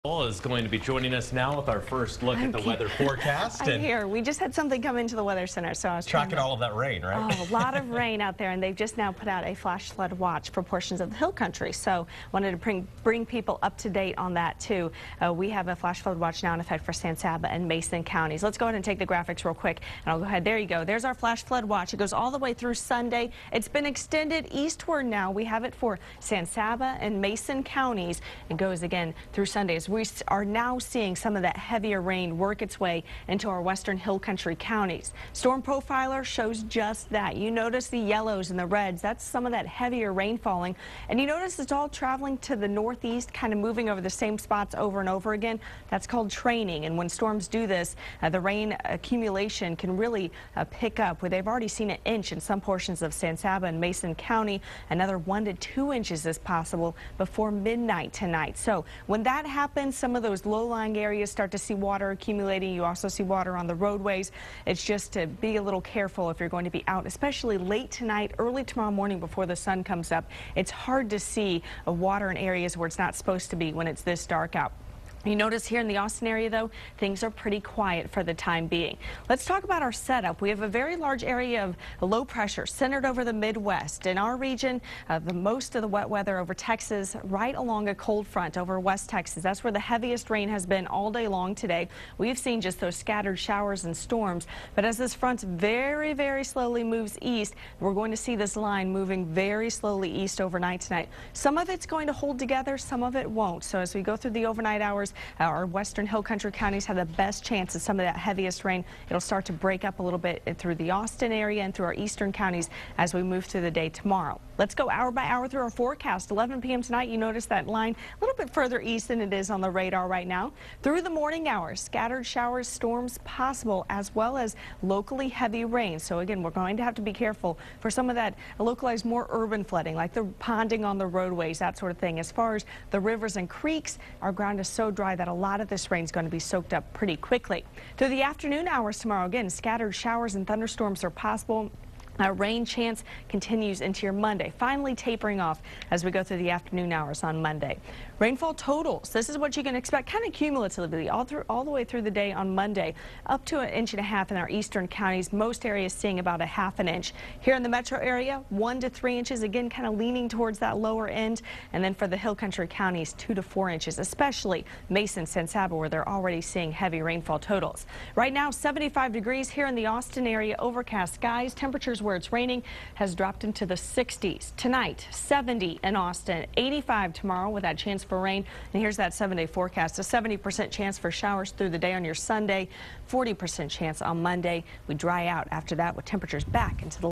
Is going to be joining us now with our first look at the weather forecast. I'm here. We just had something come into the Weather Center, so I was tracking all of that rain, right? Oh, a lot of rain out there, and they've just now put out a flash flood watch for portions of the hill country. So wanted to bring people up to date on that too. We have a flash flood watch now in effect for San Saba and Mason counties. Let's go ahead and take the graphics real quick, and I'll go ahead. There you go. There's our flash flood watch. It goes all the way through Sunday. It's been extended eastward now. We have it for San Saba and Mason counties. It goes again through Sundays. We are now seeing some of that heavier rain work its way into our western hill country counties. Storm Profiler shows just that. You notice the yellows and the reds. That's some of that heavier rain falling. And you notice it's all traveling to the northeast, kind of moving over the same spots over and over again. That's called training. And when storms do this, the rain accumulation can really pick up. Where they've already seen an inch in some portions of San Saba and Mason County. Another 1 to 2 inches is possible before midnight tonight. So when that happens, some of those low-lying areas start to see water accumulating. You also see water on the roadways. It's just to be a little careful if you're going to be out, especially late tonight, early tomorrow morning before the sun comes up. It's hard to see water in areas where it's not supposed to be when it's this dark out. You notice here in the Austin area, though, things are pretty quiet for the time being. Let's talk about our setup. We have a very large area of low pressure centered over the Midwest. In our region, most of the wet weather over Texas, right along a cold front over West Texas. That's where the heaviest rain has been all day long today. We've seen just those scattered showers and storms. But as this front very, very slowly moves east, we're going to see this line moving very slowly east overnight tonight. Some of it's going to hold together, some of it won't. So as we go through the overnight hours, our western hill country counties have the best chance of some of that heaviest rain. It'll start to break up a little bit through the Austin area and through our eastern counties as we move through the day tomorrow. Let's go hour by hour through our forecast. 11 p.m. tonight, you notice that line a little bit further east than it is on the radar right now. Through the morning hours, scattered showers, storms possible, as well as locally heavy rain. So again, we're going to have to be careful for some of that localized more urban flooding, like the ponding on the roadways, that sort of thing. As far as the rivers and creeks, our ground is so dry that a lot of this rain is going to be soaked up pretty quickly. Through the afternoon hours tomorrow, again, scattered showers and thunderstorms are possible. Rain chance continues into your Monday, finally tapering off as we go through the afternoon hours on Monday. Rainfall totals, this is what you can expect kind of cumulatively all the way through the day on Monday, up to 1.5 inches in our eastern counties. Most areas seeing about 1/2 inch. Here in the metro area, 1 to 3 inches, again kind of leaning towards that lower end. And then for the hill country counties, 2 to 4 inches, especially Mason, San Saba, where they're already seeing heavy rainfall totals. Right now, 75 degrees here in the Austin area, overcast skies. Temperatures where it's raining has dropped into the 60s. Tonight, 70 in Austin, 85 tomorrow with that chance for rain. And here's that 7-day forecast. A 70% chance for showers through the day on your Sunday, 40% chance on Monday. We dry out after that with temperatures back into the